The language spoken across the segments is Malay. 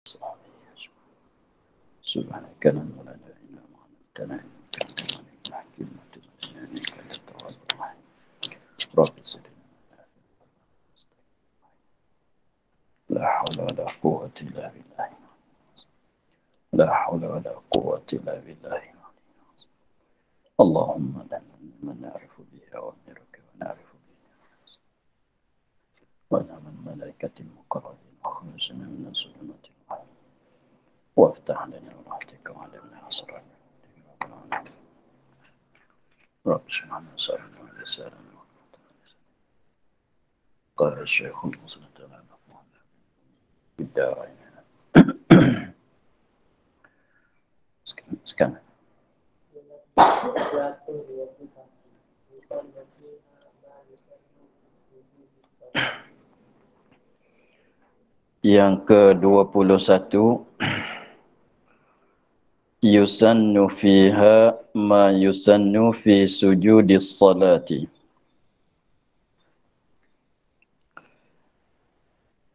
سبحانك لا علم لنا إلا ما علمتنا إنك أنت العليم الحكيم إنك أنت التواب الرحيم رب زدنا لا حول ولا قوة إلا بالله لا حول ولا قوة إلا بالله اللهم لنا من نعرف بها ونرك ونعرف بها ونعم الملائكة المقربين وخرجنا من الظلمات الوهم وافتح لنا رحمتك وعلمنا أسرارك رب سبحانه وتعالى ولسانا قال الشيخ المسلم تعالى في الدارين sekarang yang ke-21 yusannu fiha ma yusannu fi sujudis salati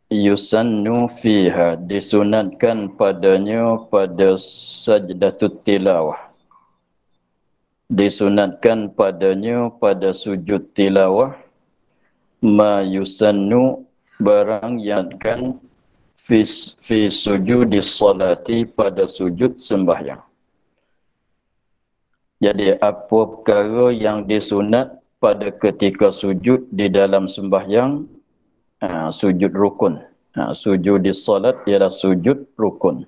yusannu fiha disunatkan padanya pada sajdatut tilawah disunatkan padanya pada sujud tilawah ma yusannu barang yang kan fi sujudis salati pada sujud sembahyang. Jadi apa perkara yang disunat pada ketika sujud di dalam sembahyang, sujud rukun. Sujudis salat ialah sujud rukun.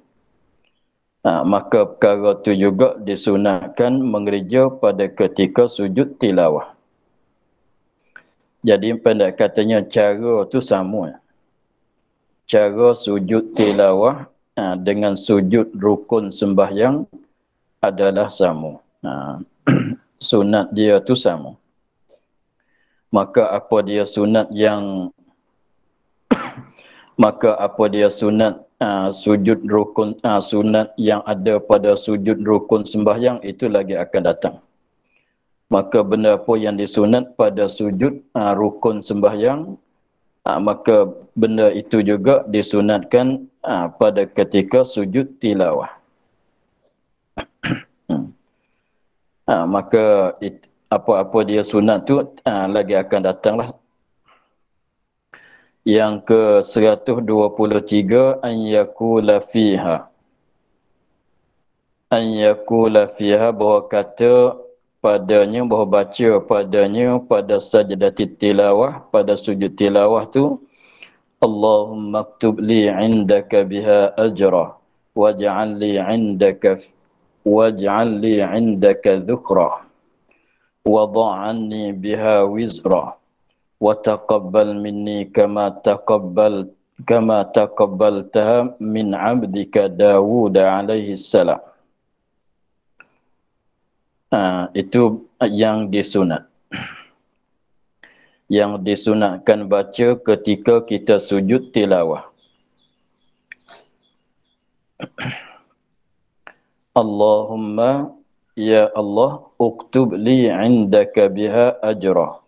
Maka perkara itu juga disunatkan mengereja pada ketika sujud tilawah. Jadi pendek katanya cara tu sama. Cara sujud tilawah dengan sujud rukun sembahyang adalah sama. Sunat dia tu sama. Maka apa dia sunat yang sujud rukun sunat yang ada pada sujud rukun sembahyang itu lagi akan datang. Maka benda apa yang disunat pada sujud rukun sembahyang, maka benda itu juga disunatkan pada ketika sujud tilawah. Maka apa-apa dia sunat tu lagi akan datanglah. Yang ke-123 an yakula fiha bahawa kata padanya, bahawa baca padanya pada sajdatit tilawah, pada sujud tilawah tu Allahumma aktub li indaka biha ajra waj'al li indaka dhukra wada'anni biha wizra wa taqabbal minni kama taqabbaltaha min 'abdika Dawud alaihi salam. Itu yang disunat. Yang disunatkan baca ketika kita sujud tilawah. Allahumma ya Allah uktub li indaka biha ajra.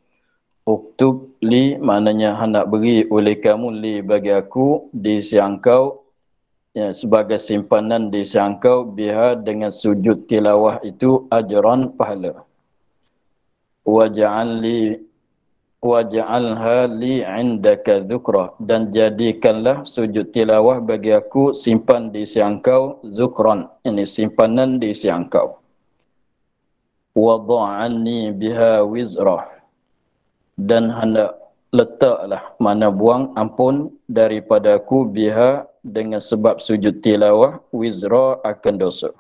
Uktub li maknanya hendak beri oleh kamu li bagi aku di sisi engkau, sebagai simpanan di sisi engkau biha dengan sujud tilawah itu ajran pahala. Waj'alha li indaka dzukra, dan jadikanlah sujud tilawah bagi aku simpan di sisi engkau zukran, ini simpanan di sisi engkau. Wada'anni biha wizra, dan hendak letaklah, mana buang ampun daripada aku biha dengan sebab sujud tilawah wizra akan dosa.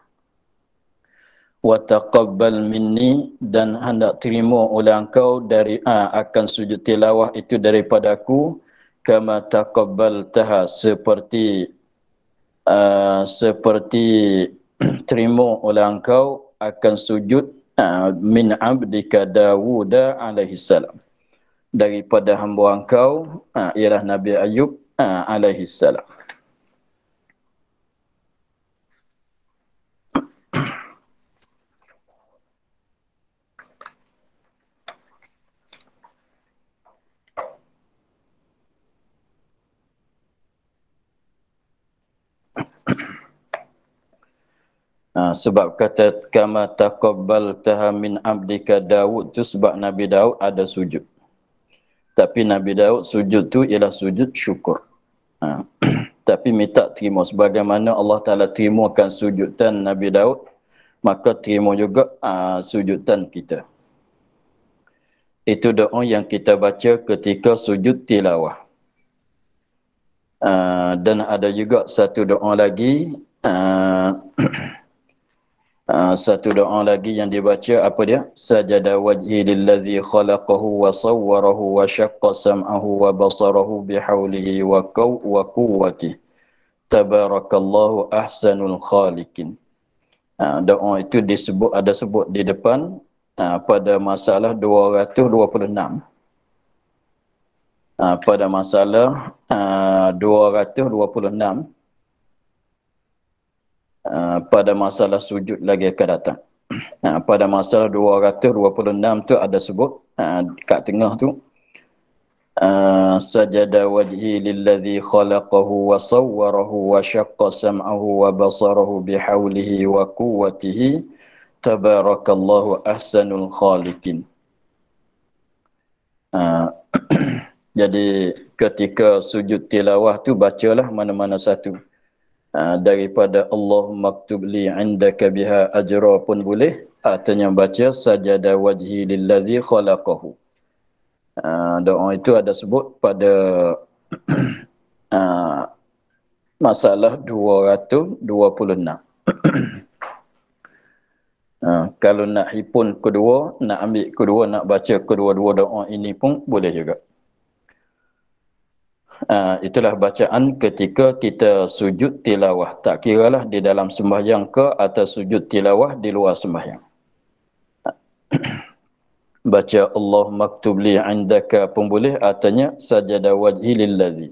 Wa taqabbal minni, dan hendak terima oleh engkau dari akan sujud tilawah itu daripada aku kama taqabbaltaha, seperti terima oleh engkau akan sujud min abdika Dawud alaihi salam, daripada hamba engkau ialah Nabi Ayub alaihi salam. Sebab kata kama taqabbaltaha min abdika Daud tu sebab Nabi Daud ada sujud. Tapi Nabi Daud sujud tu ialah sujud syukur. Tapi minta terima sebagaimana Allah Ta'ala terimakan sujudan Nabi Daud, maka terima juga sujudan kita. Itu doa yang kita baca ketika sujud tilawah. Dan ada juga satu doa lagi, satu doa lagi yang dibaca apa dia? Sajada wajhi lillazi khalaqahu wa sawwarahu wa syaqqa sam'ahu wa basarahu bihaulihi wa quwwatihi. Tabarakallahu ahsanul khaliqin. Doa itu disebut, ada sebut di depan pada masalah 226. Pada masalah 226. Pada masalah sujud lagi akan datang. Pada masalah 226 tu ada sebut kat tengah tu sajada wajhi lillazi khalaqahu wa sawwarahu wa syaqqa sam'ahu wa basarahu bihaulihi wa quwwatihi tabarakallahu ahsanul khaliqin. Jadi ketika sujud tilawah tu bacalah mana-mana satu. Daripada Allahumma aktub li indaka biha ajra pun boleh, artinya baca sajada wajhi lillazi khalaqahu. Doa itu ada sebut pada masalah 226. Kalau nak hipun kedua, nak ambil kedua, nak baca kedua-dua doa ini pun boleh juga. Itulah bacaan ketika kita sujud tilawah. Tak kiralah di dalam sembahyang ke atau sujud tilawah di luar sembahyang. Baca Allah maktub li indaka pun boleh, artinya sajada wajhi lillazi.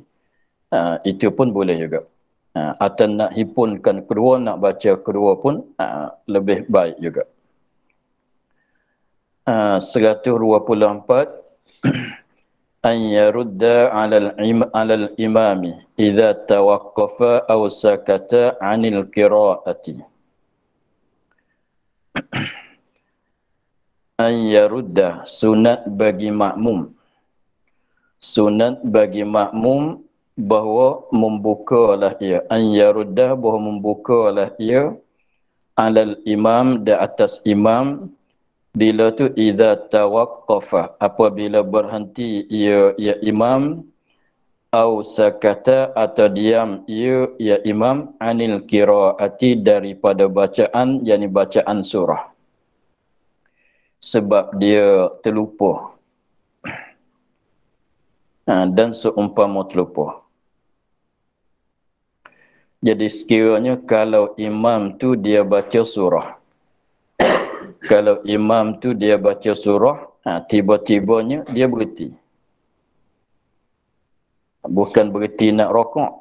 Itu pun boleh juga. Atau nak hipunkan kedua, nak baca kedua pun lebih baik juga. 124 an yarudda 'alal imami idza tawaqqafa aw sakata 'anil qira'ati. An yarudda, sunat bagi makmum. Sunat bagi makmum bahawa membukalah ia. An yarudda, bahawa membukalah ia 'alal imam, di atas imam. Bila tu idza tawaqqafa, apabila berhenti ia imam, au sakata, atau diam ia imam, anil qiraati, daripada bacaan, yakni bacaan surah. Sebab dia terlupa. Dan seumpama terlupa. Jadi sekiranya kalau imam tu dia baca surah, kalau imam tu dia baca surah, tiba-tibanya dia berhenti. Bukan berhenti nak rokok.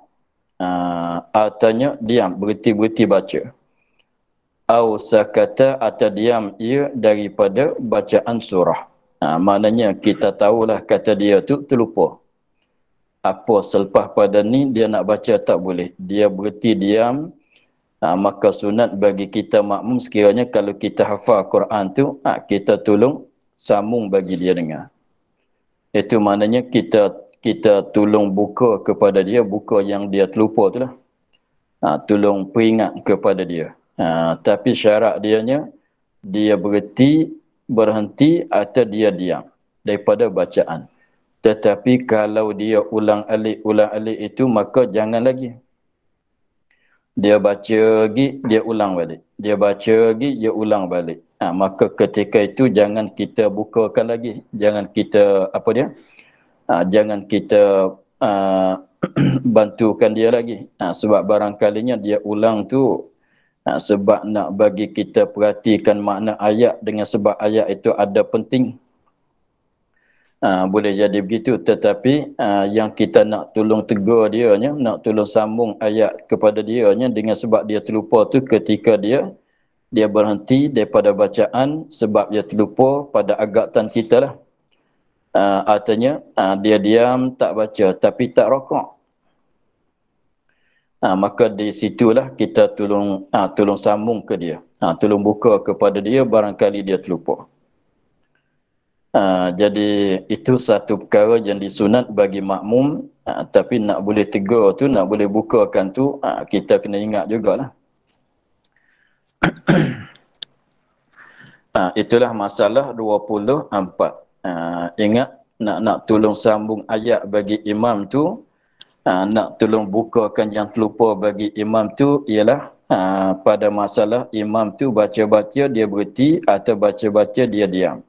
Artinya diam, berhenti baca. Au sakata, atau diam ia daripada bacaan surah. Maknanya kita tahulah kata dia tu terlupa. Apa selepas pada ni dia nak baca tak boleh. Dia berhenti diam. Maka sunat bagi kita makmum sekiranya kalau kita hafal Quran tu, kita tolong sambung bagi dia dengar. Itu maknanya kita tolong buka kepada dia, buka yang dia terlupa tu lah. Tolong peringat kepada dia. Tapi syarat dianya, dia berhenti atau dia diam daripada bacaan. Tetapi kalau dia ulang alik itu, maka jangan lagi. Dia baca lagi, dia ulang balik. Dia baca lagi, dia ulang balik. Maka ketika itu jangan kita bukakan lagi. Jangan kita, jangan kita bantukan dia lagi. Sebab barangkalinya dia ulang tu sebab nak bagi kita perhatikan makna ayat, dengan sebab ayat itu ada penting. Boleh jadi begitu, tetapi yang kita nak tolong tegur dia, nak tolong sambung ayat kepada dia dengan sebab dia terlupa tu ketika dia berhenti daripada bacaan sebab dia terlupa pada agatan kita lah. Artinya dia diam tak baca tapi tak rokok. Maka di situlah kita tolong sambung ke dia. Tolong buka kepada dia barangkali dia terlupa. Jadi itu satu perkara yang disunat bagi makmum, tapi nak boleh tegur tu, nak boleh bukakan tu, kita kena ingat jugalah. Itulah masalah 24. Ingat nak tolong sambung ayat bagi imam tu, nak tolong bukakan yang terlupa bagi imam tu ialah pada masalah imam tu baca-baca dia berhenti atau baca-baca dia diam.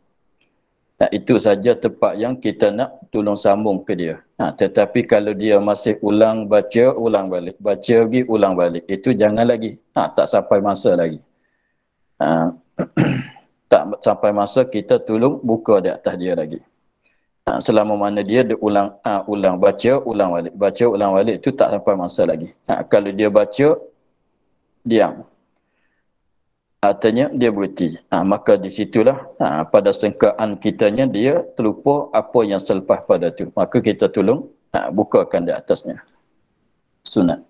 Itu saja tempat yang kita nak tolong sambung ke dia. Tetapi kalau dia masih ulang baca, ulang balik. Baca lagi, ulang balik. Itu jangan lagi. Tak sampai masa lagi. Tak sampai masa kita tolong buka di atas dia lagi. Selama mana dia ulang baca, ulang balik. Baca, ulang balik. Itu tak sampai masa lagi. Kalau dia baca, diam. Artinya dia berhenti. Maka di situlah pada sengkaan kitanya dia terlupa apa yang selepas pada tu. Maka kita tolong bukakan di atasnya. Sunat.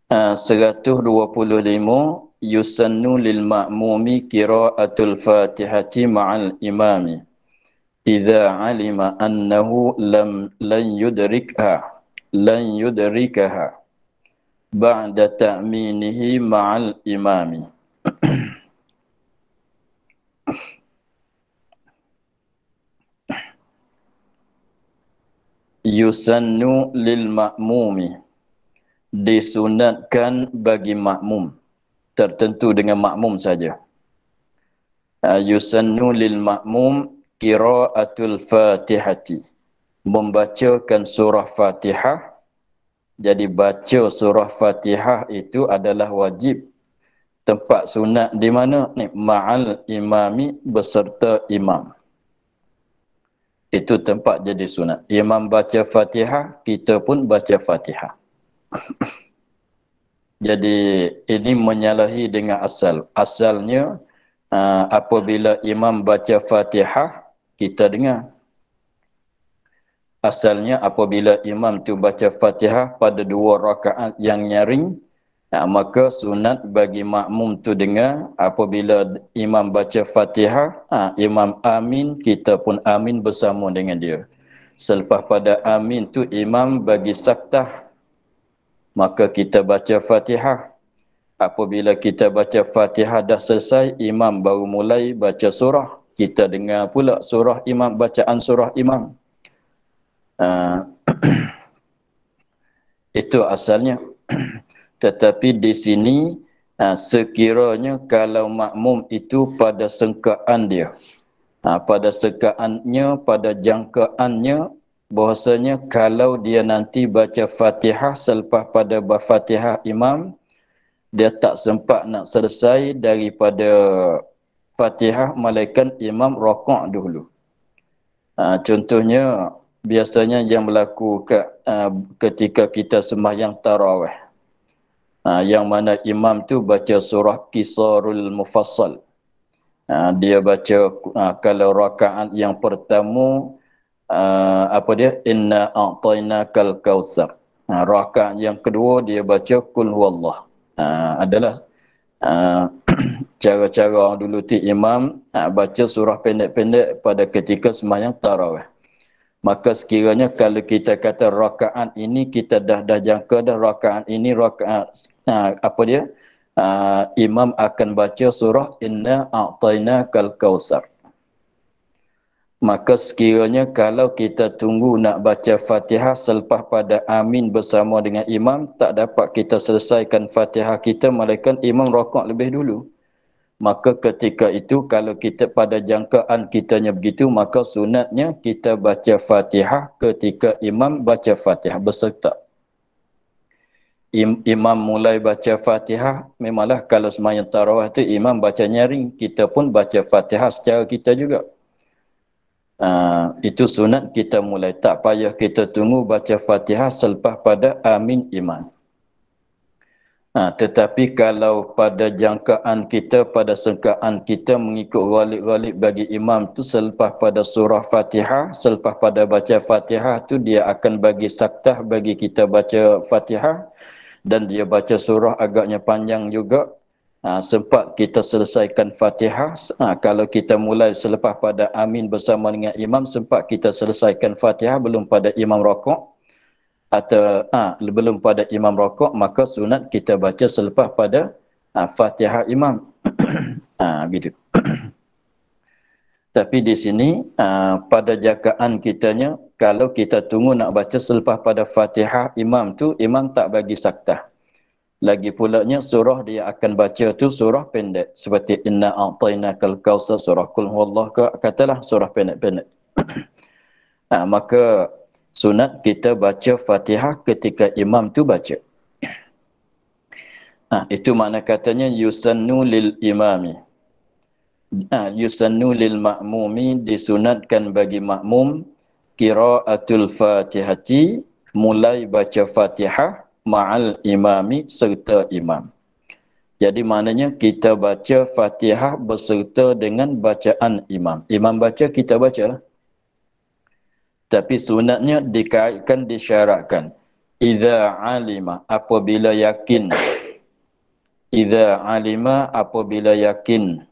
125 yusannu lil ma'mumi qira'atul fatihati ma'al imami idza 'alima annahu lan yudrikaha ba'da ta'minihi ma'al imami. Yusannu lil ma'mumi, disunatkan bagi makmum, tertentu dengan makmum saja. Yusannu lil ma'mum qira'atul fatihati, membacakan surah Fatihah. Jadi baca surah Fatihah itu adalah wajib. Tempat sunat di mana? Ma'al imami, beserta imam. Itu tempat jadi sunat. Imam baca Fatihah, kita pun baca Fatihah. Jadi ini menyalahi dengan asal. Asalnya apabila imam baca Fatihah, kita dengar. Asalnya apabila imam tu baca Fatihah pada 2 rakaat yang nyaring, maka sunat bagi makmum tu dengar. Apabila imam baca Fatihah, imam amin, kita pun amin bersama dengan dia. Selepas pada amin tu imam bagi saktah, maka kita baca Fatihah. Apabila kita baca Fatihah dah selesai, imam baru mulai baca surah. Kita dengar pula surah imam, bacaan surah imam. Itu asalnya. Tetapi di sini sekiranya kalau makmum itu pada sengkaan dia, pada sengkaannya, pada jangkaannya, bahasanya kalau dia nanti baca Fatihah selepas pada Fatihah imam, dia tak sempat nak selesai daripada Fatihah, malaikat imam rokok dulu. Contohnya biasanya yang berlaku ketika kita sembahyang tarawih, yang mana imam tu baca surah Qisarul Mufassal. Dia baca kalau rakaat yang pertama inna a'tainakal kautsar. Rakaat yang kedua dia baca qul huwallah. Adalah cara-cara orang dulu tu imam baca surah pendek-pendek pada ketika sembahyang tarawih. Maka sekiranya kalau kita kata rakaat ini kita dah jangka dah rakaat ini rakaat imam akan baca surah inna a'tainakal kautsar. Maka sekiranya kalau kita tunggu nak baca Fatihah selepas pada amin bersama dengan imam, tak dapat kita selesaikan Fatihah kita, malaikat imam rakaat lebih dulu. Maka ketika itu kalau kita pada jangkaan kitanya begitu, maka sunatnya kita baca Fatihah ketika imam baca Fatihah beserta. Imam mulai baca Fatihah, memanglah kalau sembahyang tarawih tu imam baca nyaring, kita pun baca Fatihah secara kita juga. Itu sunat kita mulai, tak payah kita tunggu baca Fatihah selepas pada amin imam. Tetapi kalau pada jangkaan kita, pada sangkaan kita mengikut ghalib-ghalib bagi imam tu selepas pada surah Fatihah, selepas pada baca Fatihah tu dia akan bagi saktah bagi kita baca Fatihah dan dia baca surah agaknya panjang juga. Sempat kita selesaikan Fatihah. Kalau kita mulai selepas pada amin bersama dengan imam, sempat kita selesaikan Fatihah belum pada imam rokok atau belum pada imam rokok, maka sunat kita baca selepas pada Fatihah imam. Gitu. Tapi di sini pada jagaan kitanya, kalau kita tunggu nak baca selepas pada Fatihah imam tu, imam tak bagi saktah. Lagi pulanya surah dia akan baca tu surah pendek seperti inna a'tainakal kautsar, surah qul huwallahu, katalah surah pendek-pendek. Maka sunat kita baca Fatihah ketika imam tu baca. Itu makna katanya yusannu lil imami. Yusannu lil ma'mumi, disunatkan bagi makmum qiraatul Fatihati, mulai baca Fatihah ma'al imami, serta imam. Jadi maknanya kita baca Fatihah berserta dengan bacaan imam. Imam baca, kita baca. Tapi sunatnya dikaitkan, disyaratkan. Idza alima, apabila yakin. Idza alima, apabila yakin.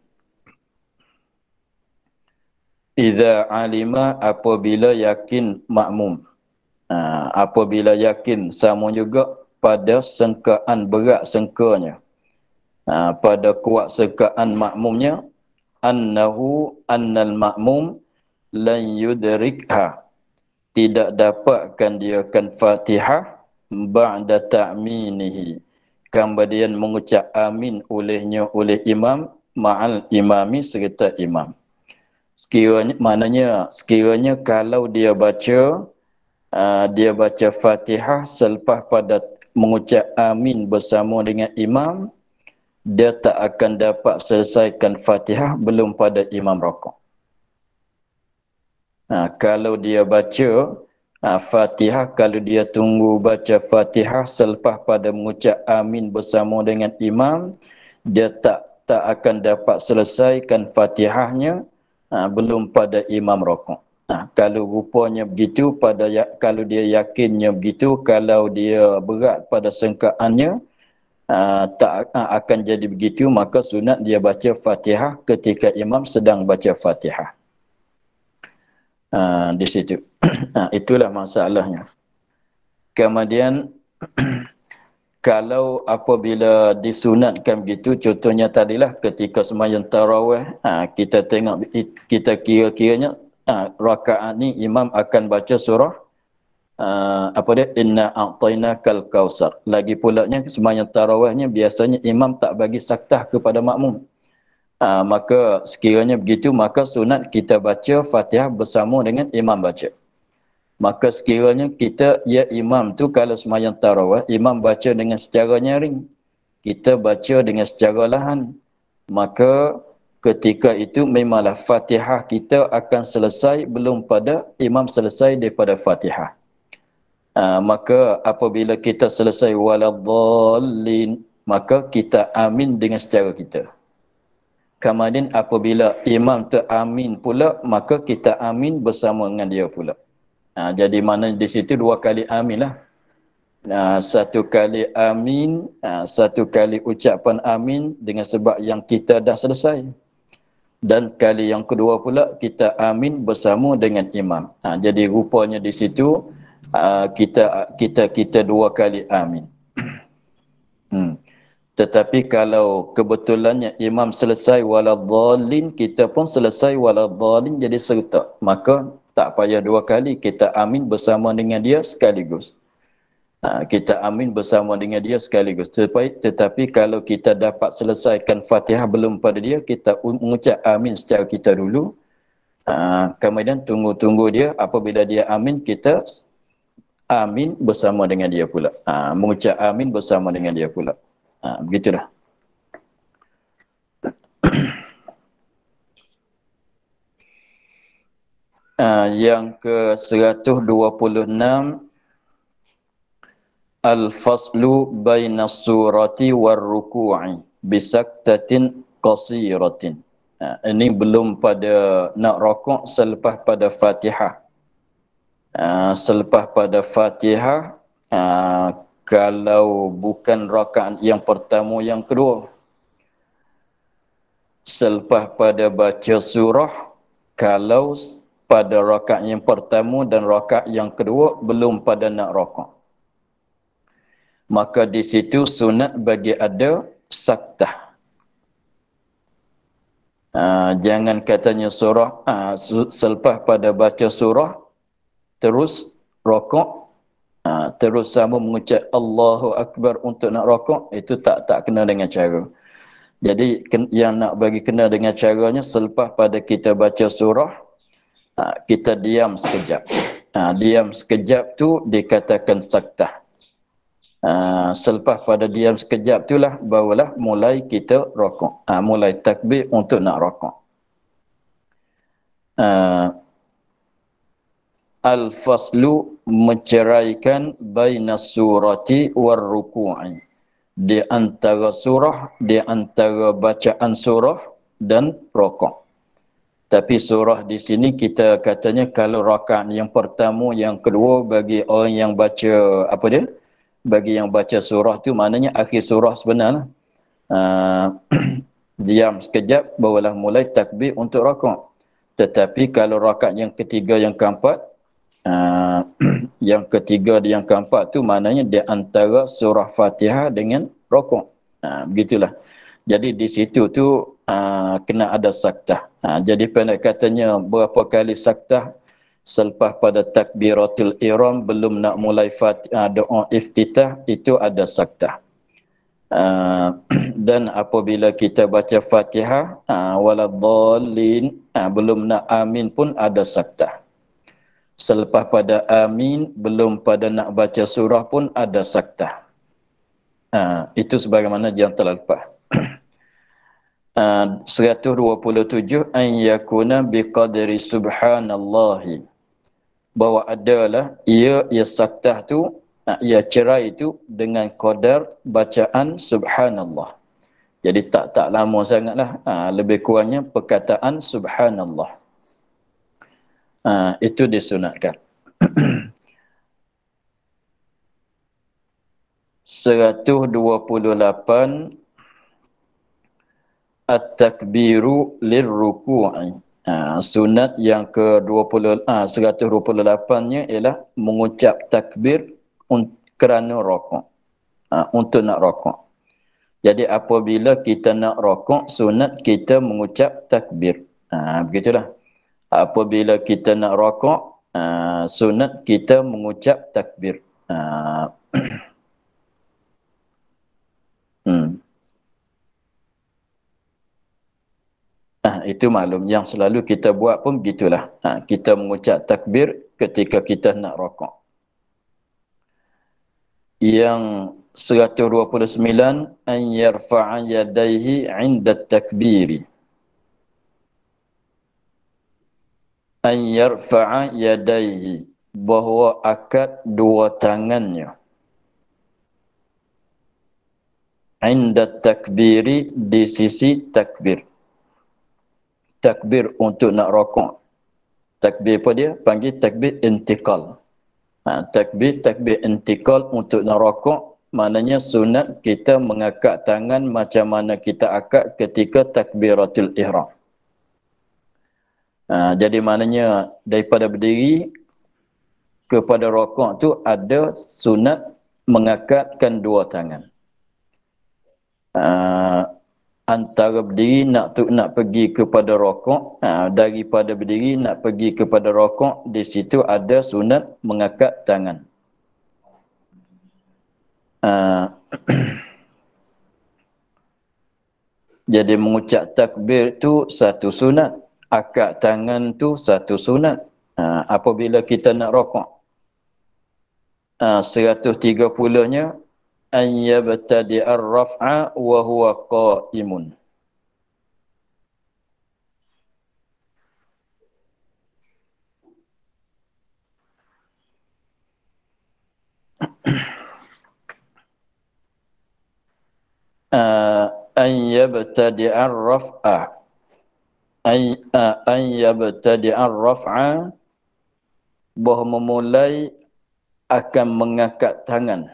Idza alima, apabila yakin makmum. Apabila yakin, sama juga pada sangkaan, berat sangkanya. Pada kuat sangkaan makmumnya, annahu annal makmum lan yudrikha, tidak dapatkan dia kan Fatihah ba'da ta'minihi, kemudian mengucap amin olehnya oleh imam, ma'al imami, serta imam. Sekiranya, maknanya sekiranya kalau dia baca Fatihah selepas pada mengucap amin bersama dengan imam, dia tak akan dapat selesaikan Fatihah belum pada imam rokok. Kalau dia baca Fatihah, kalau dia tunggu baca Fatihah selepas pada mengucap amin bersama dengan imam, dia tak akan dapat selesaikan Fatihahnya belum pada imam rokok. Kalau rupanya begitu, kalau dia yakinnya begitu, kalau dia berat pada sangkaannya tak akan jadi begitu, maka sunat dia baca Fatihah ketika imam sedang baca Fatihah. Di situ. Itulah masalahnya. Kemudian kalau apabila disunatkan begitu, contohnya tadilah ketika sembahyang tarawih, kita tengok, kita kira-kiranya rakaat ni imam akan baca surah inna a'tainakal kautsar. Lagi pulanya sembahyang tarawihnya biasanya imam tak bagi saktah kepada makmum. Maka sekiranya begitu, maka sunat kita baca Fatihah bersama dengan imam baca. Maka sekiranya imam tu kalau sembahyang tarawih, imam baca dengan secara nyaring, kita baca dengan secara lahan, maka ketika itu memanglah Fatihah kita akan selesai belum pada imam selesai daripada Fatihah. Maka apabila kita selesai waladhdallin, maka kita amin dengan secara kita. Kemudian apabila imam tu amin pula, maka kita amin bersama dengan dia pula. Jadi mana di situ dua kali amin lah. Satu kali amin, satu kali ucapan amin dengan sebab yang kita dah selesai. Dan kali yang kedua pula kita amin bersama dengan imam. Jadi rupanya di situ kita dua kali amin. Tetapi kalau kebetulannya imam selesai waladhdallin, kita pun selesai waladhdallin, jadi serta, maka tak payah dua kali, kita amin bersama dengan dia sekaligus. Kita amin bersama dengan dia sekaligus. Tetapi kalau kita dapat selesaikan Fatihah belum pada dia, kita mengucap amin secara kita dulu. Kemudian tunggu dia, apabila dia amin, kita amin bersama dengan dia pula. Mengucap amin bersama dengan dia pula. Begitulah. Yang ke 126, Al-faslu baina surati war ruku'i bisaktatin qasiratin. Ini belum pada nak rokok selepas pada Fatihah. Selepas pada Fatihah, kalau bukan rakaat yang pertama yang kedua, selepas pada baca surah, kalau pada rakaat yang pertama dan rakaat yang kedua belum pada nak rokok, maka di situ sunat bagi ada saktah. Jangan katanya surah, selepas pada baca surah terus rokok, terus sama mengucap Allahu Akbar untuk nak rokok, itu tak kena dengan cara. Jadi yang nak bagi kena dengan caranya, selepas pada kita baca surah, kita diam sekejap. Diam sekejap tu dikatakan saktah. Selepas pada diam sekejap itulah barulah mulai kita rokok. Mulai takbir untuk nak rokok. Al-faslu menceraikan baina surati war ruku'i. Di antara surah, di antara bacaan surah dan rokok. Tapi surah di sini kita katanya kalau rakaat yang pertama, yang kedua bagi orang yang baca apa dia? Bagi yang baca surah tu maknanya akhir surah sebenarnya. Diam sekejap barulah mulai takbir untuk rakaat. Tetapi kalau rakaat yang ketiga, yang keempat, yang ketiga dan yang keempat tu maknanya di antara surah Fatihah dengan rakaat. Begitulah. Jadi di situ tu kena ada saktah. Jadi pendek katanya berapa kali saktah selepas pada takbiratul ihram belum nak mulai doa iftitah itu ada saktah. Dan apabila kita baca Fatihah waladhdallin, belum nak amin pun ada saktah. Selepas pada amin belum pada nak baca surah pun ada saktah. Itu sebagaimana yang telah lepas. 127 an yakuna biqadri subhanallahi, bahawa adalah ia saktah tu, ia cerai tu dengan qadar bacaan subhanallah. Jadi tak lama sangatlah, lebih kurangnya perkataan subhanallah. Itu disunatkan. 128 at-takbiru lirruku'i. Sunat yang ke-20 128-nya ialah mengucap takbir kerana rokok, untuk nak rokok. Jadi apabila kita nak rokok, sunat kita mengucap takbir. Begitulah. Apabila kita nak rokok, sunat kita mengucap takbir. Itu maklum, yang selalu kita buat pun begitulah. Kita mengucap takbir ketika kita nak rokok. Yang 129 an yarfa'a yadayhi 'inda takbiri. An yarfa'a yadayhi, bahawa akad dua tangannya 'inda takbiri, di sisi takbir. Takbir untuk nak rokok. Takbir apa dia? Panggil takbir intikal. Takbir intikal untuk nak rokok, maknanya sunat kita mengangkat tangan macam mana kita akad ketika takbiratul ihram. Jadi maknanya daripada berdiri kepada rokok tu ada sunat mengangkatkan dua tangan. Antara berdiri nak pergi kepada rokok, daripada berdiri nak pergi kepada rokok, di situ ada sunat mengangkat tangan. Jadi mengucap takbir tu satu sunat, akad tangan tu satu sunat. Apabila kita nak rokok, 130-nya an yabtadi'ar raf'a wa huwa qa'imun. an yabtadi'ar raf'a an yabtadi'ar raf'a, bahawa memulai akan mengangkat tangan.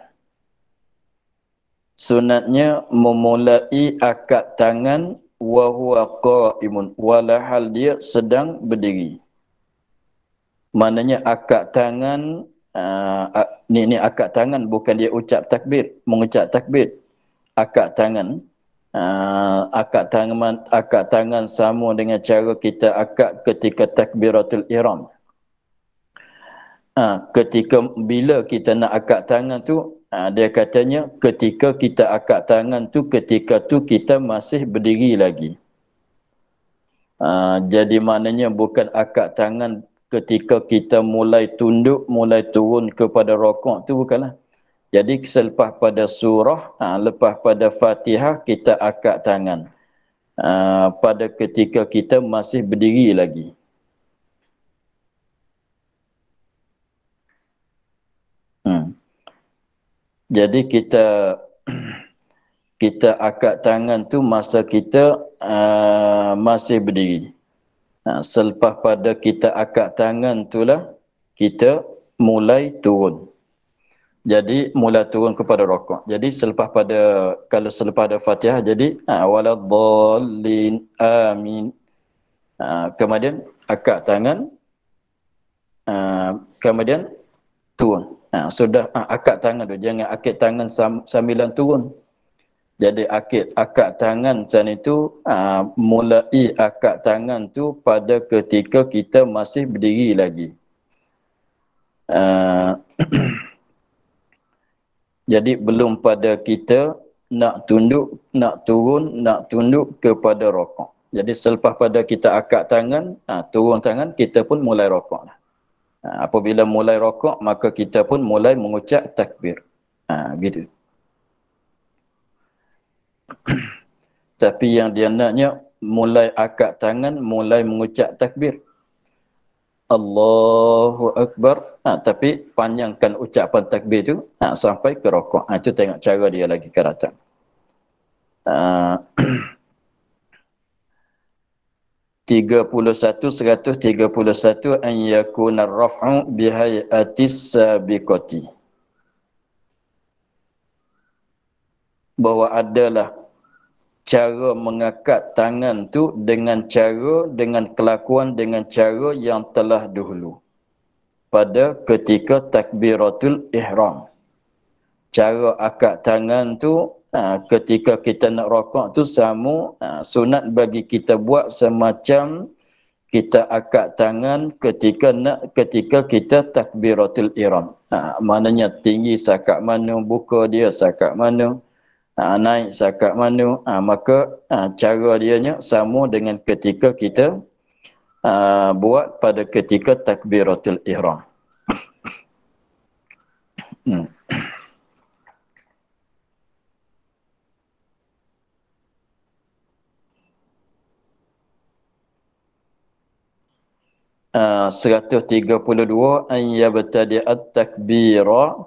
Sunatnya memulai angkat tangan wa huwa qa'imun, walahal dia sedang berdiri. Maknanya angkat tangan, ni angkat tangan bukan dia ucap takbir, mengucap takbir. Angkat tangan, angkat tangan sama dengan cara kita angkat ketika takbiratul ihram. Ketika bila kita nak angkat tangan tu, dia katanya ketika kita angkat tangan tu, ketika tu kita masih berdiri lagi. Jadi maknanya bukan angkat tangan ketika kita mulai tunduk, mulai turun kepada rokok tu, bukanlah. Jadi selepas pada surah, lepas pada Fatihah kita angkat tangan. Pada ketika kita masih berdiri lagi. Jadi kita angkat tangan tu masa kita masih berdiri. Selepas pada kita angkat tangan itulah kita mulai turun. Jadi mula turun kepada rokok. Jadi kalau selepas pada Fatihah, jadi waladhdallin amin. Kemudian angkat tangan, kemudian turun. Sudah angkat tangan tu, jangan angkat tangan sambilan turun. Jadi angkat tangan sana itu mulai angkat tangan tu pada ketika kita masih berdiri lagi. Jadi belum pada kita nak tunduk, nak turun, nak tunduk kepada rokok. Jadi selepas pada kita angkat tangan, turun tangan, kita pun mulai rokok. Apabila mulai rokok, maka kita pun mulai mengucap takbir. Gitu. Tapi yang dia naknya mulai angkat tangan, mulai mengucap takbir. Allahu Akbar. Tapi panjangkan ucapan takbir tu sampai ke rokok. Itu tengok cara dia lagi ke datang. 131 an yakuna ar-raf'u bihayatis sabiqati. Bahawa adalah cara mengangkat tangan tu dengan kelakuan dengan cara yang telah dahulu pada ketika takbiratul ihram. Cara angkat tangan tu ketika kita nak rokok tu sama, sunat bagi kita buat semacam kita angkat tangan ketika kita takbiratul ihram. Maknanya tinggi sakat mana, buka dia sakat mana, naik sakat mana, maka cara dianya sama dengan ketika kita buat pada ketika takbiratul ihram. 132 an yabtadi'at takbira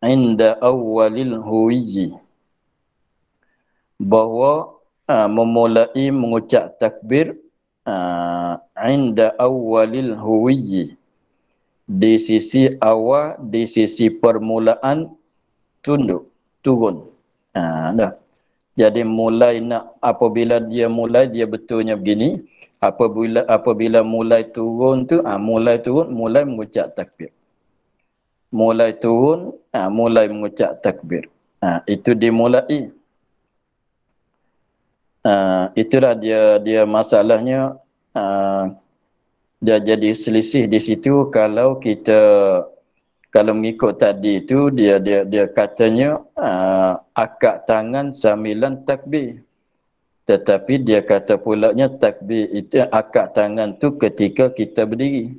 inda awwalil huwiyyi, bahawa memulai mengucap takbir inda awwalil huwiyyi, di sisi awal, di sisi permulaan tunduk, turun. Dah. Jadi mulai nak, apabila dia mulai, dia betulnya begini. Apabila mulai turun tu, mulai mengucap takbir. Mulai turun, mulai mengucap takbir. Itu dimulai. Itulah dia masalahnya. Dia jadi selisih di situ kalau mengikut tadi itu dia katanya angkat tangan sambilan takbir. Tetapi dia kata pulaknya takbir itu angkat tangan tu ketika kita berdiri.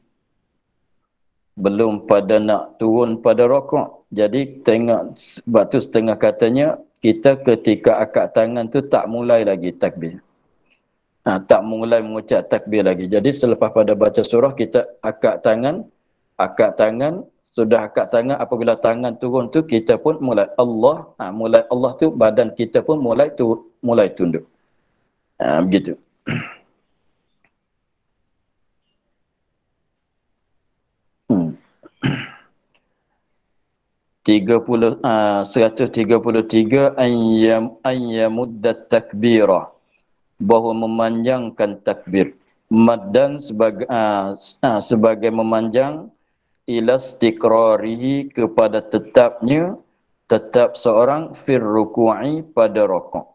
Belum pada nak turun pada rokok. Jadi tengok sebab tu setengah katanya kita ketika angkat tangan tu tak mulai lagi takbir. Tak mulai mengucap takbir lagi. Jadi selepas pada baca surah kita angkat tangan, sudah angkat tangan, apabila tangan turun tu kita pun mulai Allah, mulai Allah tu badan kita pun mulai mulai tunduk. Begitu. 133 ayyamuddat takbirah, bahawa memanjangkan takbir. Maddan sebagai memanjang ila istiqrarihi, kepada tetap seorang fir ruku'i, pada rokok.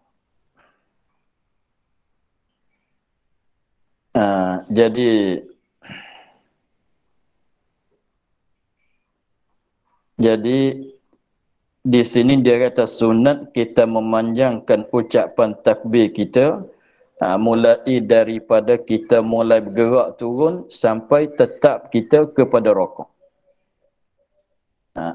Jadi di sini dia kata sunat kita memanjangkan ucapan takbir kita, mulai daripada kita mulai bergerak turun sampai tetap kita kepada rokok.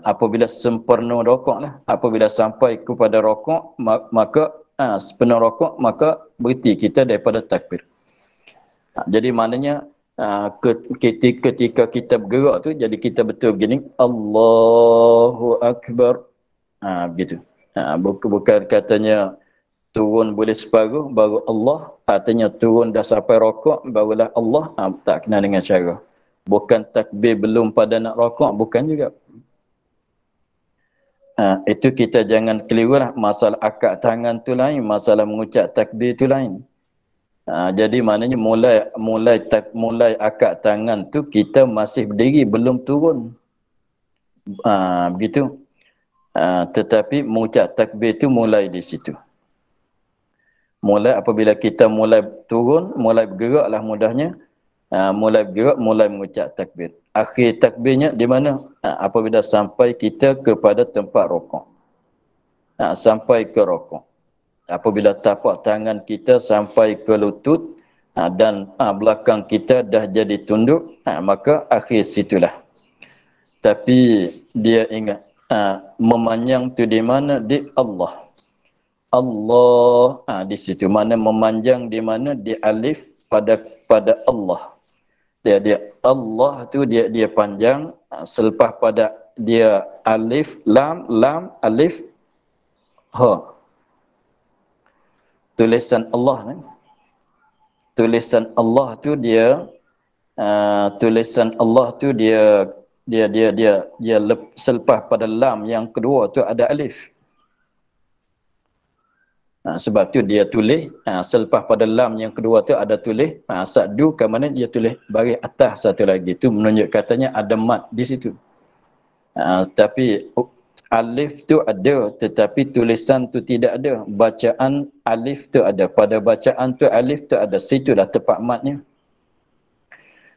Apabila sempurna rokok lah, apabila sampai kepada rokok, maka sepenuh rokok, maka berhenti kita daripada takbir. Jadi maknanya ketika kita bergerak tu, jadi kita betul begini, Allahu Akbar. Begitu. Bukan katanya turun boleh separuh baru Allah, artinya turun dah sampai rokok barulah Allah. Tak kena dengan cara. Bukan takbir belum pada nak rokok, bukan juga. Itu kita jangan keliru lah. Masalah akad tangan tu lain, masalah mengucap takbir tu lain. Jadi maknanya mulai akad tangan tu kita masih berdiri, belum turun. Begitu. Tetapi mengucap takbir itu mulai di situ. Mulai apabila kita mulai turun, mulai bergeraklah mudahnya, mulai bergerak, mulai mengucap takbir. Akhir takbirnya di mana? Apabila sampai kita kepada tempat rokok. Sampai ke rokok. Apabila tapak tangan kita sampai ke lutut dan belakang kita dah jadi tunduk, maka akhir situlah. Tapi dia ingat, memanjang tu di mana? Di Allah. Allah, di situ. Mana memanjang di mana? Di alif pada Allah. Dia Allah tu dia panjang, selepas pada dia alif lam alif ha. Tulisan Allah ni. Tulisan Allah tu dia tulisan Allah tu dia selepas pada lam yang kedua tu ada alif. Sebab tu dia tulis, selepas pada lam yang kedua tu ada tulis, sa'du ke mana dia tulis baris atas satu lagi. Tu menunjuk katanya ada mat di situ. Tapi alif tu ada, tetapi tulisan tu tidak ada. Bacaan alif tu ada. Pada bacaan tu alif tu ada. Situlah tepat matnya.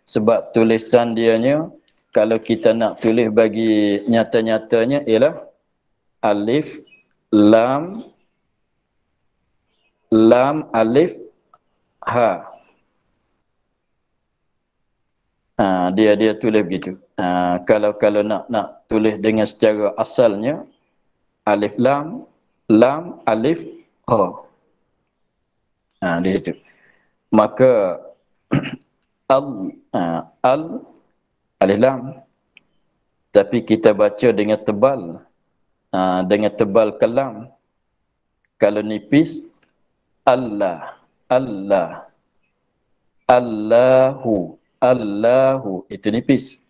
Sebab tulisan dianya, kalau kita nak tulis bagi nyata-nyatanya ialah alif, lam alif ha. Dia tulis begitu. Kalau nak tulis dengan secara asalnya alif lam alif ha. Di situ. Maka alif lam, tapi kita baca dengan tebal. Dengan tebal kalam. Kalau nipis Allahu, itu nipis.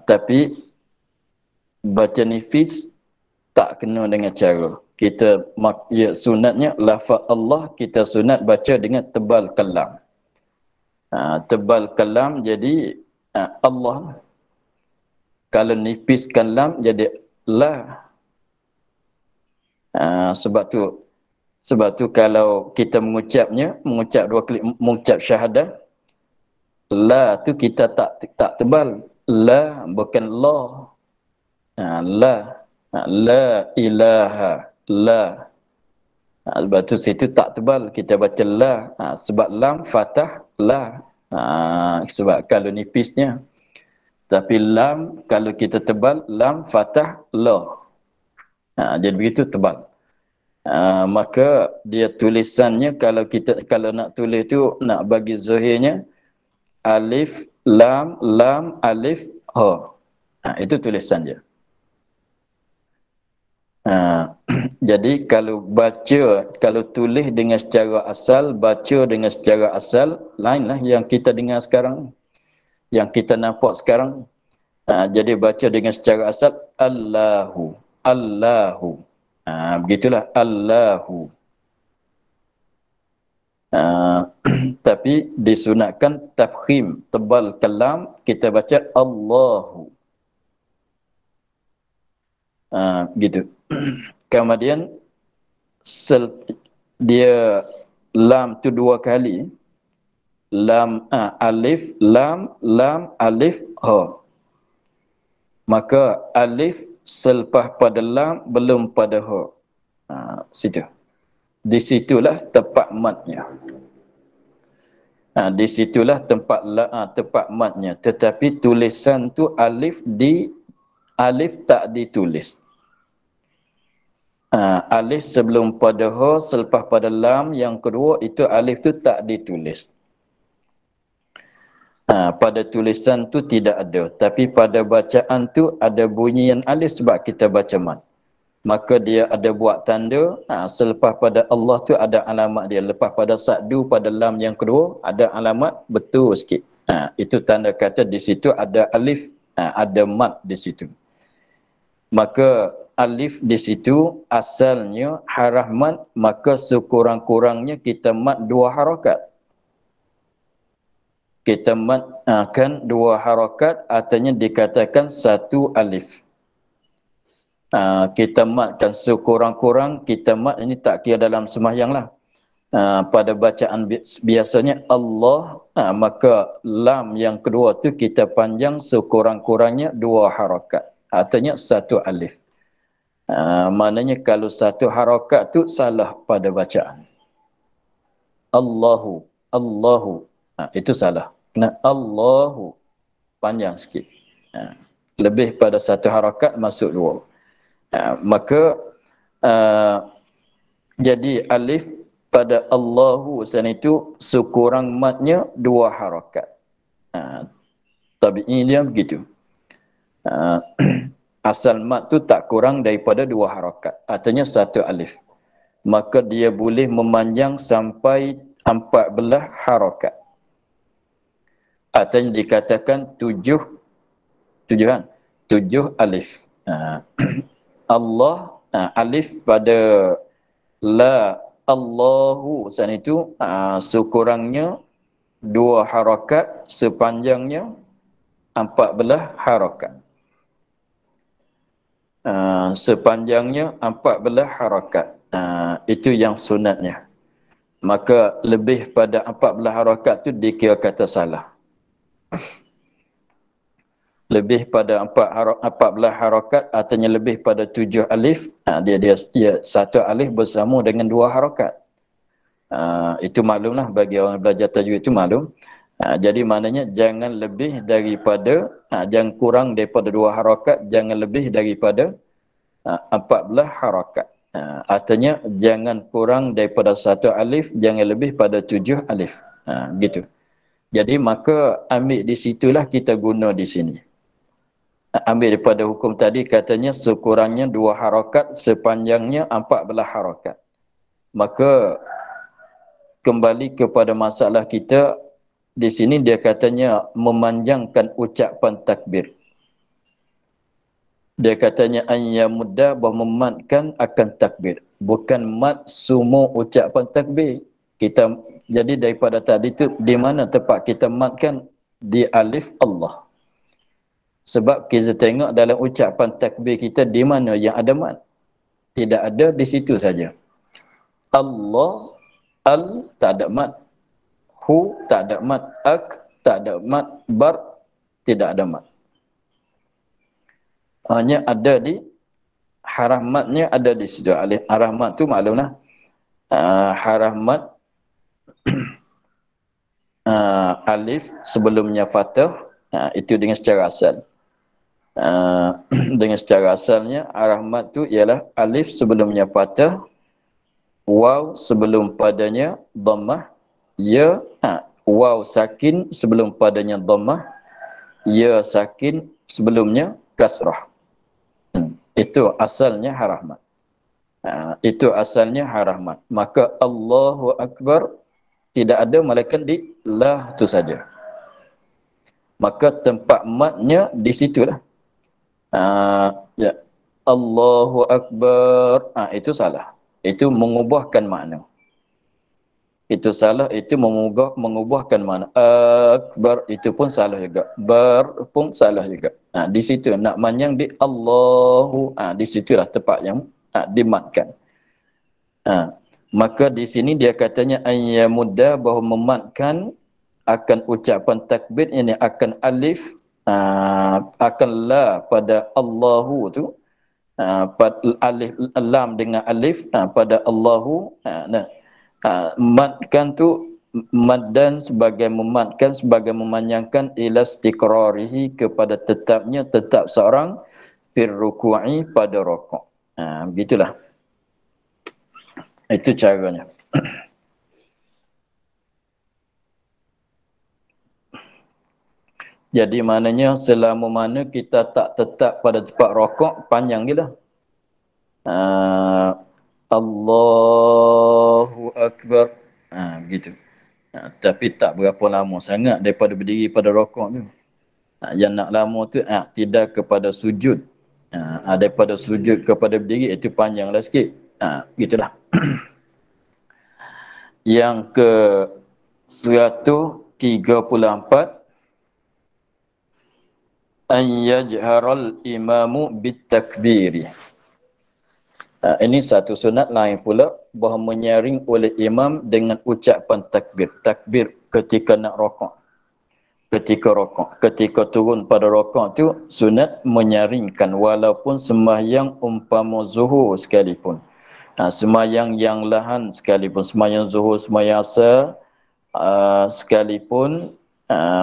Tapi baca nipis tak kena dengan cara. Kita sunatnya lafaz Allah kita sunat baca dengan tebal kalam. Tebal kalam jadi Allah. Kalau nipiskan lam jadi la. Sebab tu kalau kita mengucap dua kali, mengucap syahadah, la tu kita tak tebal. La bukan la. La ilaha la. Sebab tu situ tak tebal, kita baca la. Sebab lam fathah la. Sebab kalau nipisnya. Tapi lam kalau kita tebal, lam fathah la. Jadi begitu tebal. Maka dia tulisannya kalau nak tulis tu nak bagi zahirnya alif lam alif ha. Itu tulisan dia. Jadi kalau baca, kalau tulis dengan secara asal, baca dengan secara asal, lainlah yang kita dengar sekarang, yang kita nampak sekarang. Jadi baca dengan secara asal, Allahu, Allahu. Begitulah, Allahu. Tapi disunatkan tafkhim, tebal kalam, kita baca Allahu. Gitu. Kemudian dia lam tu dua kali. Lam alif, lam alif ha. Maka alif selepas pada lam belum pada ha. Situ. Di situlah tempat matnya. Di situlah tempat matnya. Tetapi tulisan tu alif tak ditulis. Alif sebelum pada ha, selepas pada lam yang kedua itu alif tu tak ditulis. Pada tulisan tu tidak ada, tapi pada bacaan tu ada bunyian alif sebab kita baca mat. Maka dia ada buat tanda, selepas pada Allah tu ada alamat dia. Lepas pada sa'du pada lam yang kedua ada alamat betul sikit. Itu tanda kata di situ ada alif, ada mat di situ. Maka alif di situ asalnya haraf mat, maka sekurang-kurangnya kita mat 2 harakat. Kita matkan 2 harakat, artinya dikatakan 1 alif. Kita matkan sekurang-kurang, kita mat ini tak kira dalam sembahyang lah. Pada bacaan biasanya Allah, maka lam yang kedua tu kita panjang sekurang-kurangnya 2 harakat. Artinya 1 alif. Maknanya kalau 1 harakat tu salah pada bacaan. Allahu, Allahu. Itu salah. Allahu panjang sikit. Lebih pada 1 harakat masuk 2. Maka jadi alif pada Allahu sana itu sekurang matnya 2 harakat. Tabi'i dia begitu. Asal mat tu tak kurang daripada 2 harakat. Artinya 1 alif. Maka dia boleh memanjang sampai 14 harakat. Artinya dikatakan 7 alif. Allah, alif pada la Allahu sana itu sekurangnya 2 harakat, sepanjangnya 14 harakat. Sepanjangnya 14 harakat. Itu yang sunatnya. Maka lebih pada 14 harakat tu dikira kata salah. Lebih pada 14 harakat, artinya lebih pada 7 alif, dia 1 alif bersama dengan 2 harakat. Itu maklumlah bagi orang belajar tajwid itu maklum. Jadi maknanya jangan lebih daripada, jangan kurang daripada 2 harakat, jangan lebih daripada 14 harakat. Artinya jangan kurang daripada 1 alif, jangan lebih pada 7 alif. Gitu. Jadi maka ambil di situlah kita guna di sini. Ambil daripada hukum tadi katanya sekurangnya 2 harakat, sepanjangnya 14 harakat. Maka kembali kepada masalah kita di sini, dia katanya memanjangkan ucapan takbir. Dia katanya ayyamudda, bahawa mematkan akan takbir, bukan mat semua ucapan takbir. Jadi daripada tadi tu di mana tempat kita matkan? Di alif Allah. Sebab kita tengok dalam ucapan takbir kita di mana yang ada mat. Tidak ada, di situ saja. Allah, al tak ada mat. Hu tak ada mat. Ak tak ada mat. Bar tidak ada mat. Hanya ada di haraf matnya ada di situ. Haraf mat tu maklumlah. Haraf mat alif sebelumnya fathah, itu dengan secara asal. Dengan secara asalnya haraf mat tu ialah alif sebelumnya fathah, waw sebelum padanya dhammah, ya waw sakin sebelum padanya dhammah, ya sakin sebelumnya kasrah. Itu asalnya haraf mat. Itu asalnya haramat. Maka Allahu Akbar tidak ada malaikat di lah tu saja. Maka tempat matnya di situlah. Ya. Allahu Akbar. Itu salah. Itu mengubahkan makna. Itu salah, itu mengubahkan makna. Akbar itu pun salah juga. Bar pun salah juga. Di situ nak manjang di Allahu. Di situlah tempat yang dimatkan. Maka di sini dia katanya ayyamudda bahawa mematkan akan ucapan takbir ini akan alif akan la pada Allahu tu alif lam dengan alif pada Allahu matkan tu maddan sebagai mematkan sebagai memanjangkan ila istiqrarihi kepada tetap seorang fir ruku'i pada rukuk. Begitulah. Itu caranya. Jadi maknanya selama mana kita tak tetap pada tempat rokok, panjang je lah. Allahu Akbar. Begitu. Tapi tak berapa lama sangat daripada berdiri pada rokok tu. Yang nak lama tu tidak kepada sujud. Daripada sujud kepada berdiri itu panjanglah sikit. Gitulah. Yang ke 134 an yajharal imamu bitakbiri. Ini satu sunat lain pula bahawa menyaring oleh imam dengan ucapan takbir. Takbir ketika nak rokok. Ketika rokok. Ketika turun pada rokok tu sunat menyaringkan walaupun sembahyang umpama zuhur sekalipun. Sembahyang yang lahan sekalipun. Sembahyang zuhur, sembahyang asar sekalipun.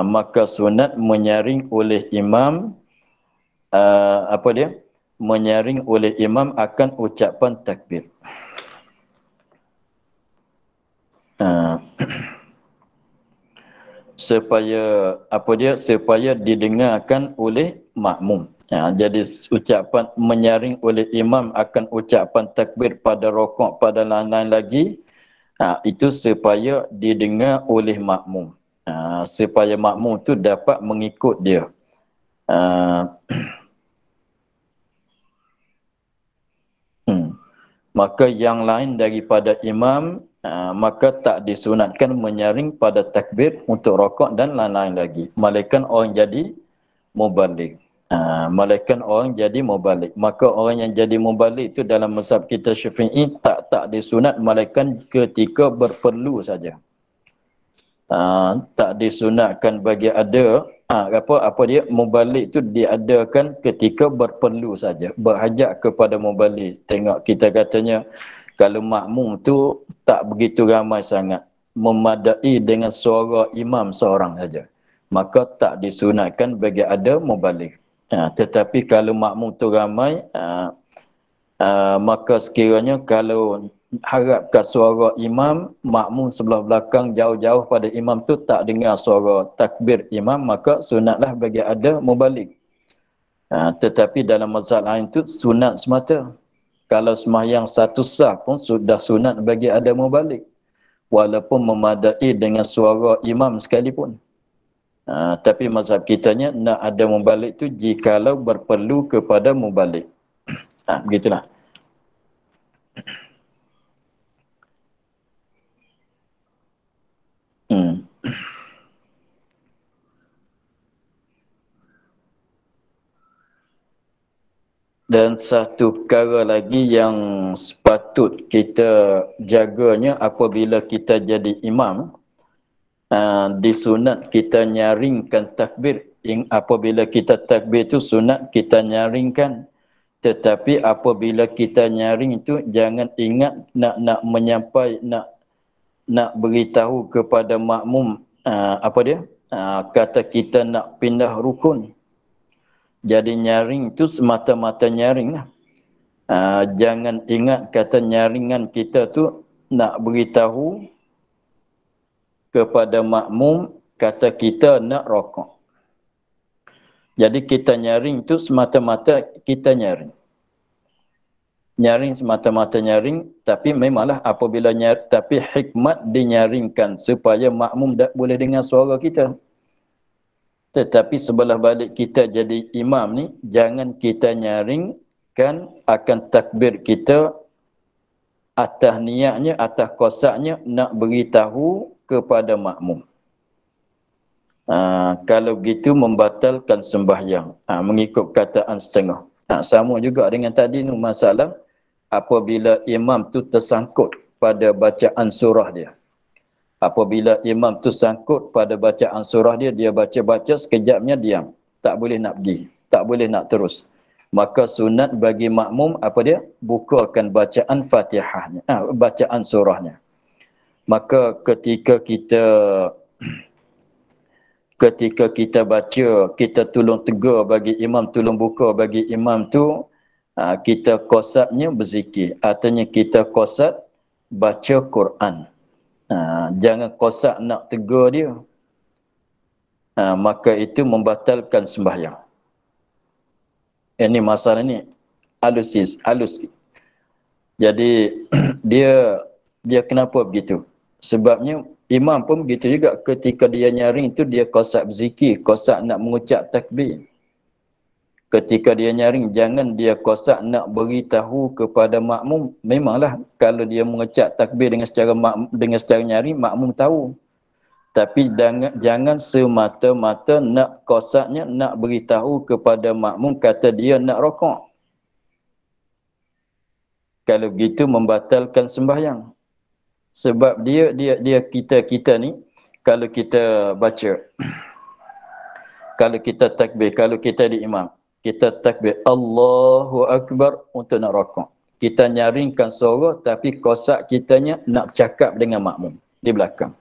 Maka sunat menyaring oleh imam menyaring oleh imam akan ucapan takbir. Supaya supaya didengarkan oleh makmum. Jadi ucapan menyaring oleh imam akan ucapan takbir pada rukuk pada lain-lain lagi itu supaya didengar oleh makmum. Supaya makmum tu dapat mengikut dia. Maka yang lain daripada imam maka tak disunatkan menyaring pada takbir untuk rokok dan lain-lain lagi. Malaikat orang jadi mubalik. Malaikat orang jadi mubalik. Maka orang yang jadi mubalik itu dalam mazhab kita Syafi'i tak disunat malaikat ketika berperlu saja. Tak disunatkan bagi ada mubalik itu diadakan ketika berperlu saja, berhajat kepada mubalik. Tengok kita katanya kalau makmum tu tak begitu ramai sangat, memadai dengan suara imam seorang saja, maka tak disunatkan bagi ada mubalik. Tetapi kalau makmum tu ramai, maka sekiranya kalau harapkan suara imam, makmum sebelah belakang jauh-jauh pada imam tu tak dengar suara takbir imam, maka sunatlah bagi ada mubalik. Tetapi dalam mazhab lain tu sunat semata. Kalau sembahyang satu sah pun sudah sunat bagi ada mubalik, walaupun memadai dengan suara imam sekalipun. Tapi mazhab kitanya nak ada mubalik tu jikalau berperlu kepada mubalik. Begitulah. Dan satu perkara lagi yang sepatut kita jaganya apabila kita jadi imam, disunat kita nyaringkan takbir. Apabila kita takbir itu sunat kita nyaringkan. Tetapi apabila kita nyaring itu jangan ingat nak menyampai, nak beritahu kepada makmum kata kita nak pindah rukun. Jadi nyaring itu semata-mata nyaring lah. Jangan ingat kata nyaringan kita tu nak beritahu kepada makmum kata kita nak rokok. Jadi kita nyaring tu semata-mata kita nyaring. Nyaring semata-mata nyaring, tapi memanglah apabila tapi hikmat dinyaringkan supaya makmum boleh dengar suara kita. Tetapi sebelah balik kita jadi imam ni, jangan kita nyaringkan akan takbir kita atas niatnya, atas kosaknya nak beritahu kepada makmum. Kalau begitu membatalkan sembahyang. Mengikut kataan setengah. Sama juga dengan tadi ni masalah apabila imam tu tersangkut pada bacaan surah dia. Apabila imam tu sangkut pada bacaan surah dia, dia baca-baca sekejapnya diam. Tak boleh nak pergi. Tak boleh nak terus. Maka sunat bagi makmum apa dia? Bukakan bacaan Fatihahnya. Bacaan surahnya. Maka ketika kita baca, kita tolong tegar bagi imam, tolong buka bagi imam tu, kita qasatnya berzikir. Artinya kita qasat baca Quran. Jangan qasat nak tegar dia. Maka itu membatalkan sembahyang. Ini masalah ni halus. Jadi dia kenapa begitu? Sebabnya imam pun begitu juga, ketika dia nyaring tu dia qasat berzikir, qasat nak mengucap takbir. Ketika dia nyaring, jangan dia qasat nak beritahu kepada makmum. Memanglah kalau dia mengucap takbir dengan secara nyaring, makmum tahu. Tapi jangan semata-mata nak qasatnya nak beritahu kepada makmum kata dia nak rokok. Kalau begitu membatalkan sembahyang. Sebab kita ni, kalau kita baca, kalau kita takbir, kalau kita di imam, kita takbir Allahu Akbar untuk nak rokok. Kita nyaringkan suara tapi qasat kitanya nak cakap dengan makmum di belakang.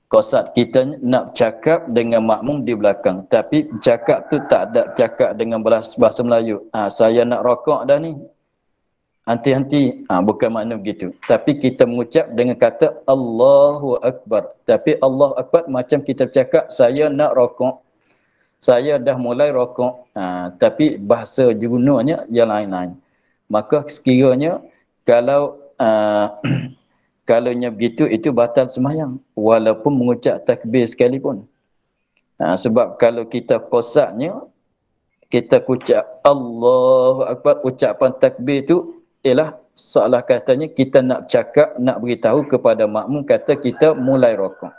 Qasat kita nak cakap dengan makmum di belakang. Tapi cakap tu tak ada cakap dengan bahasa Melayu. Saya nak rokok dah ni. Henti-henti. Bukan makna begitu. Tapi kita mengucap dengan kata Allahu Akbar. Tapi Allahu Akbar macam kita cakap saya nak rokok. Saya dah mulai rokok. Tapi bahasa junanya yang lain-lain. Maka sekiranya kalau kalaunya begitu itu batal sembahyang. Walaupun mengucap takbir sekalipun. Sebab kalau kita qasatnya, kita ucap Allahu Akbar, ucapan takbir itu ialah seolah katanya kita nak cakap, nak beritahu kepada makmum kata kita mulai rokok.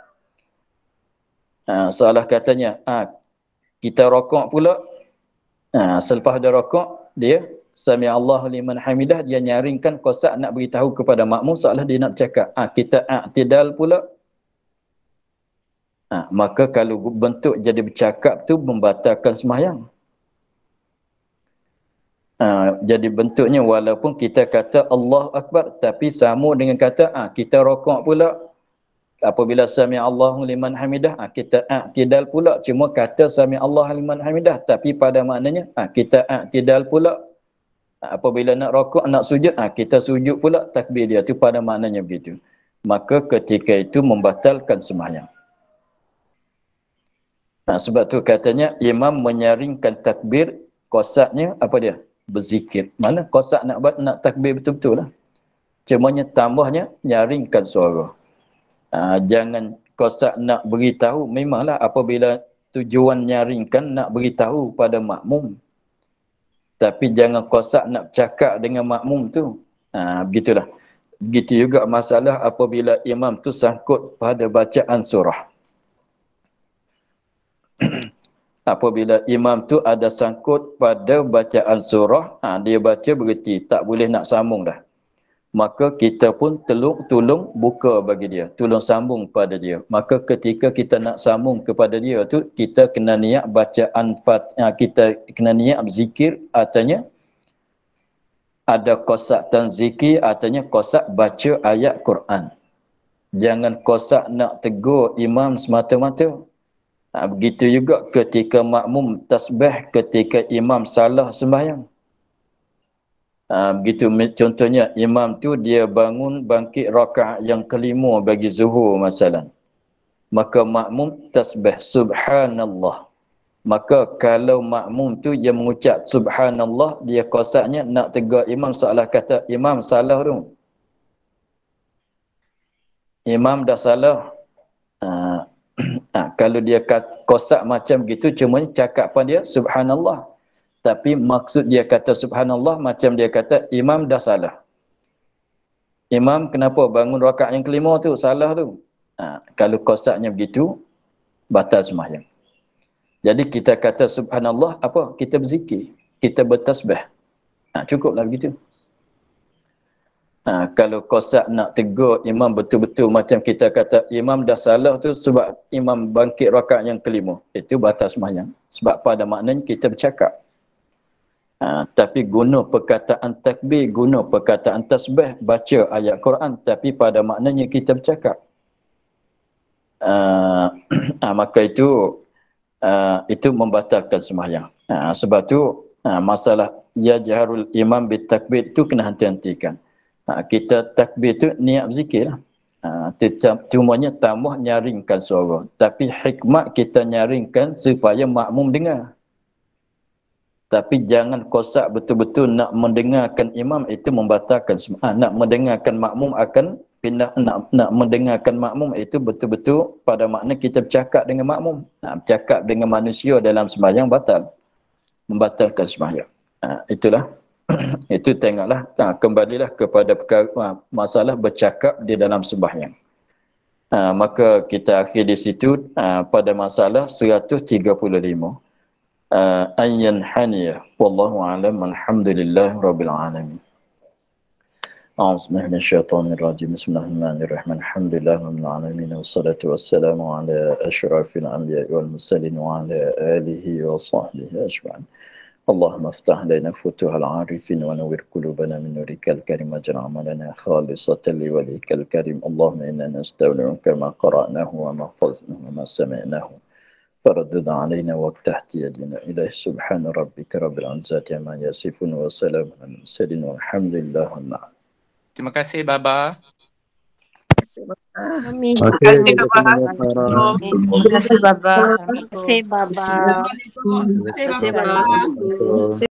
Seolah katanya, kita rokok pula, selepas ada rokok, dia Sami Allahu liman hamidah, dia nyaringkan qasat nak beritahu kepada makmum seolah dia nak cakap. Kita i'tidal pula. Maka kalau bentuk jadi bercakap tu membatalkan sembahyang. Jadi bentuknya walaupun kita kata Allahu Akbar tapi sama dengan kata kita rokok pula. Apabila Sami Allahu liman hamidah, kita i'tidal pula, cuma kata Sami Allahu liman hamidah tapi pada maknanya kita i'tidal pula. Apabila nak rokok, nak sujud, kita sujud pula, takbir dia tu pada maknanya begitu. Maka ketika itu membatalkan sembahyang. Sebab tu katanya imam menyaringkan takbir, qasatnya apa dia? Berzikir. Mana qasat nak takbir betul-betul lah. Cumanya tambahnya nyaringkan suara. Jangan qasat nak beritahu, memanglah apabila tujuan nyaringkan nak beritahu pada makmum. Tapi jangan qasat nak cakap dengan makmum tu. Begitulah. Begitu juga masalah apabila imam tu sangkut pada bacaan surah. Apabila imam tu ada sangkut pada bacaan surah, dia baca berhenti, tak boleh nak sambung dah. Maka kita pun tolong buka bagi dia, tolong sambung pada dia. Maka ketika kita nak sambung kepada dia tu, kita kena niat bacaan kita kena niat berzikir, artinya ada qasatan zikir, artinya qasat baca ayat Quran. Jangan qasat nak tegur imam semata-mata. Begitu juga ketika makmum tasbih ketika imam salah sembahyang. Begitu contohnya imam tu dia bangkit rakaat yang kelima bagi zuhur masalan. Maka makmum tasbih subhanallah. Maka kalau makmum tu dia mengucap subhanallah, dia qasaknya nak tegur imam seolah kata imam salah tu. Imam dah salah. Kalau dia kosak macam gitu, cuma cakapan dia subhanallah. Tapi maksud dia kata subhanallah macam dia kata imam dah salah. Imam kenapa bangun rakaat yang kelima tu salah tu. Kalau kosaknya begitu, batal sembahyang. Jadi kita kata subhanallah apa? Kita berzikir, kita bertasbih. Cukuplah begitu. Kalau kosak nak tegur imam betul-betul macam kita kata imam dah salah tu sebab imam bangkit rakaat yang kelima, itu batal sembahyang. Sebab pada maknanya kita bercakap. Tapi guna perkataan takbir, guna perkataan tasbih, baca ayat Quran, tapi pada maknanya kita bercakap. Maka itu membatalkan sembahyang. Sebab tu masalah ya jaharul imam bitakbir itu kena henti-hentikan. Kita takbir tu niat berzikir lah. Cumanya tambah nyaringkan suara. Tapi hikmat kita nyaringkan supaya makmum dengar. Tapi jangan kosak betul-betul nak mendengarkan imam, itu membatalkan sembahyang. Nak mendengarkan makmum akan pindah, nak mendengarkan makmum itu betul-betul pada makna kita bercakap dengan makmum. Bercakap dengan manusia dalam sembahyang batal. Membatalkan sembahyang. Itulah. Itu tengoklah. Kembalilah kepada masalah bercakap di dalam sembahyang. Maka kita akhir di situ pada masalah 135. Ayyan haniya wallahu a'lam, alhamdulillah rabbil alamin. A'udzubillahi minasyaitonir rajim. Bismillahirrahmanirrahim. Alhamdulillah rabbil alamin wassalatu wassalamu ala asyrafil anbiya'i wal mursalin wa ala alihi wa sahbihi ajma'in. Allahumma iftah lana futuhal arifin wa nawwir qulubana min nurikal karim waj'al amalana khalisatan liwajhikal karim. Allahumma inna nasta'unuka ma qara'nahu wa ma hafadnahu wa ma sami'nahu فردد علينا وافتح يدنا إليه. سبحان ربك رب العزة عما يصفون وسلام على المرسلين والحمد لله رب العالمين. Terima kasih Baba. Amin. Terima kasih Baba. Terima kasih Baba. Terima kasih Baba. Terima kasih Baba.